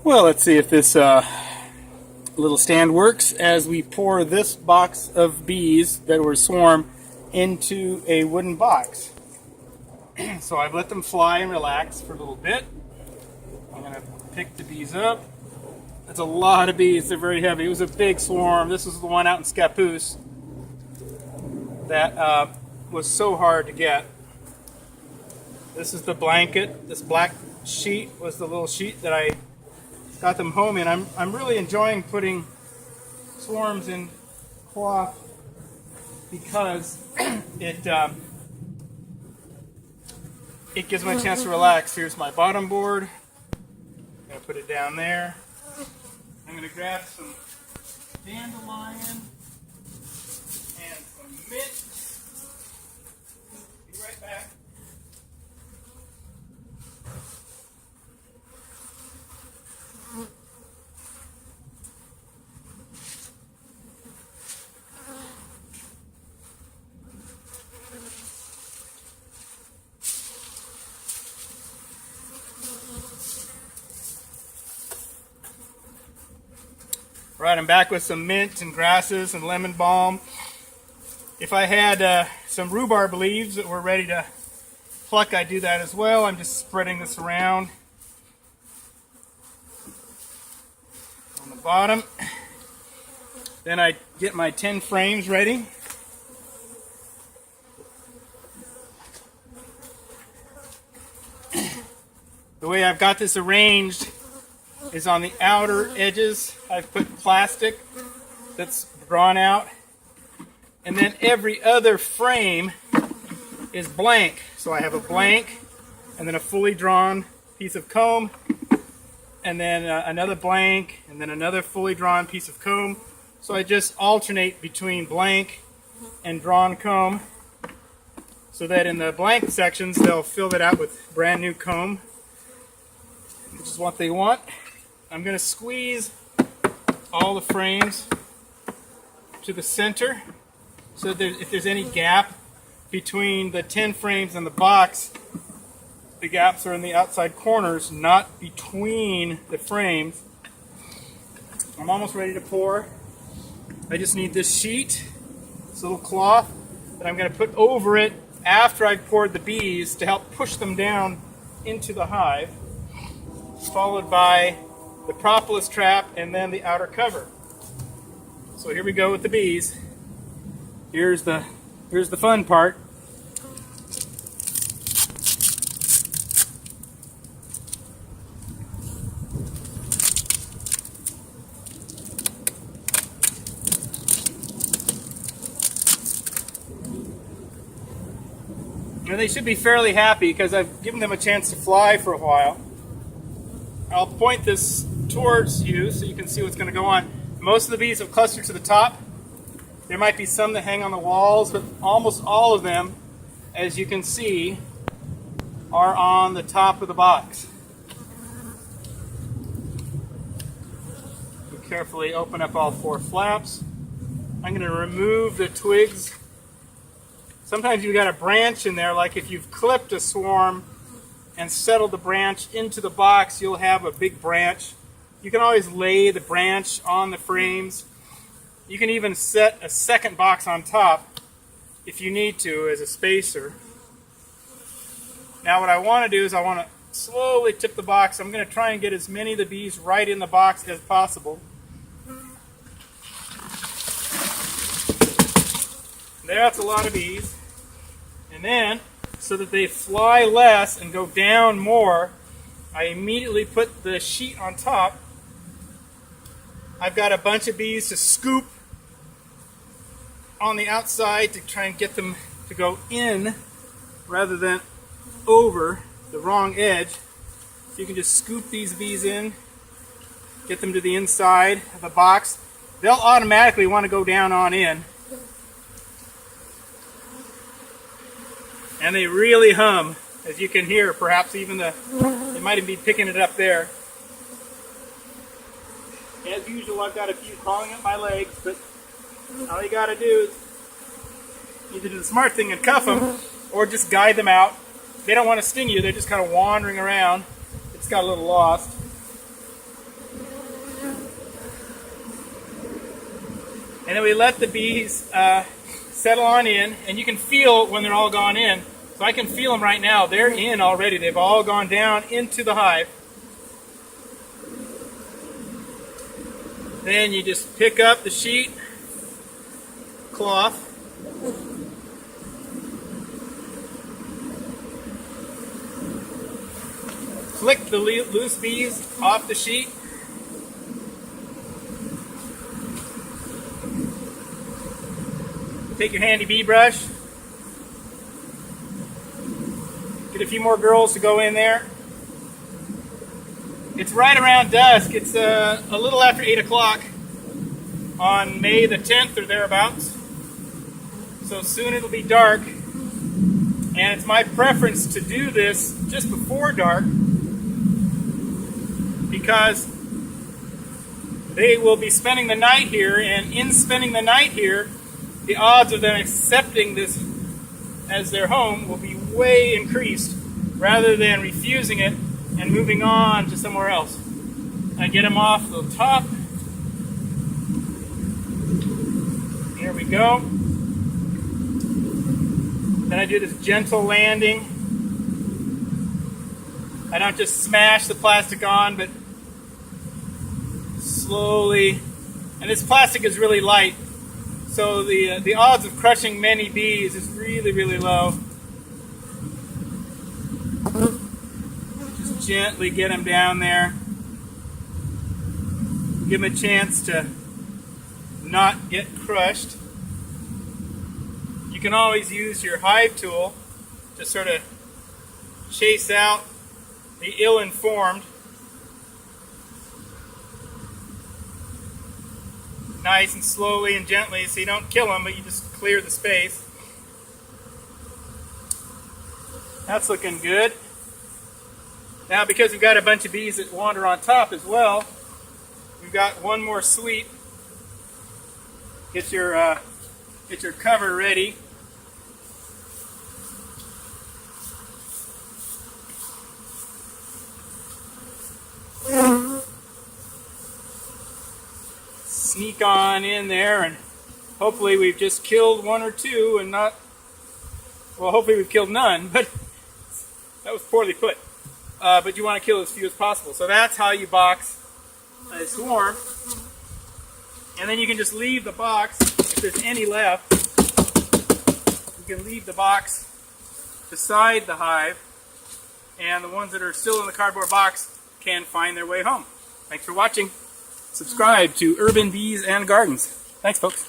Well, let's see if this little stand works as we pour this box of bees that were swarm into a wooden box. So I've let them fly and relax for a little bit. I'm going to pick the bees up. That's a lot of bees. They're very heavy. It was a big swarm. This was the one out in Scappoose that was so hard to get. This is the blanket. This black sheet was the little sheet that I got them home in. I'm really enjoying putting swarms in cloth because it gives me a chance to relax. Here's my bottom board. I'm going to put it down there. I'm going to grab some dandelion and some mint. Be right back. Right, I'm back with some mint and grasses and lemon balm. If I had some rhubarb leaves that were ready to pluck, I'd do that as well. I'm just spreading this around on the bottom. Then I get my 10 frames ready. The way I've got this arranged is on the outer edges I've put plastic that's drawn out, and then every other frame is blank. So I have a blank and then a fully drawn piece of comb, and then another blank and then another fully drawn piece of comb. So I just alternate between blank and drawn comb so that in the blank sections they'll fill it out with brand new comb, which is what they want. I'm going to squeeze all the frames to the center so that if there's any gap between the 10 frames and the box, the gaps are in the outside corners, not between the frames. I'm almost ready to pour. I just need this sheet, this little cloth that I'm going to put over it after I've poured the bees to help push them down into the hive, followed by the propolis trap and then the outer cover. So here we go with the bees. Here's the fun part. And they should be fairly happy because I've given them a chance to fly for a while. I'll point this towards you so you can see what's going to go on. Most of the bees have clustered to the top. There might be some that hang on the walls, but almost all of them, as you can see, are on the top of the box. We carefully open up all 4 flaps. I'm going to remove the twigs. Sometimes you've got a branch in there, like if you've clipped a swarm and settled the branch into the box, you'll have a big branch. You can always lay the branch on the frames. You can even set a second box on top if you need to as a spacer. Now what I want to do is I want to slowly tip the box. I'm going to try and get as many of the bees right in the box as possible. That's a lot of bees. And then, so that they fly less and go down more, I immediately put the sheet on top. I've got a bunch of bees to scoop on the outside to try and get them to go in rather than over the wrong edge. So you can just scoop these bees in, get them to the inside of the box. They'll automatically want to go down on in. And they really hum, as you can hear. Perhaps even they might even be picking it up there. As usual, I've got a few crawling up my legs, but all you got to do is either do the smart thing and cuff them, or just guide them out. They don't want to sting you; they're just kind of wandering around. They just got a little lost. And then we let the bees settle on in, and you can feel when they're all gone in. So I can feel them right now. They're in already. They've all gone down into the hive. Then you just pick up the sheet cloth, flick the loose bees off the sheet, take your handy bee brush, get a few more girls to go in there. It's right around dusk. It's a little after 8 o'clock on May the 10th or thereabouts. So soon it'll be dark. And it's my preference to do this just before dark because they will be spending the night here, and in spending the night here, the odds of them accepting this as their home will be way increased rather than refusing it and moving on to somewhere else. I get them off the top. Here we go. Then I do this gentle landing. I don't just smash the plastic on, but slowly. And this plastic is really light, so the odds of crushing many bees is really, really low. Just gently get them down there. Give them a chance to not get crushed. You can always use your hive tool to sort of chase out the ill-informed. Nice and slowly and gently, so you don't kill them, but you just clear the space. That's looking good. Now, because we've got a bunch of bees that wander on top as well, we've got one more sweep. Get your cover ready. Sneak on in there, and hopefully we've just killed one or two and not, well, hopefully we've killed none, but that was poorly put. But you want to kill as few as possible. So that's how you box a swarm. And then you can just leave the box, if there's any left, you can leave the box beside the hive, and the ones that are still in the cardboard box can find their way home. Thanks for watching. Subscribe to Urban Bees and Gardens. Thanks, folks.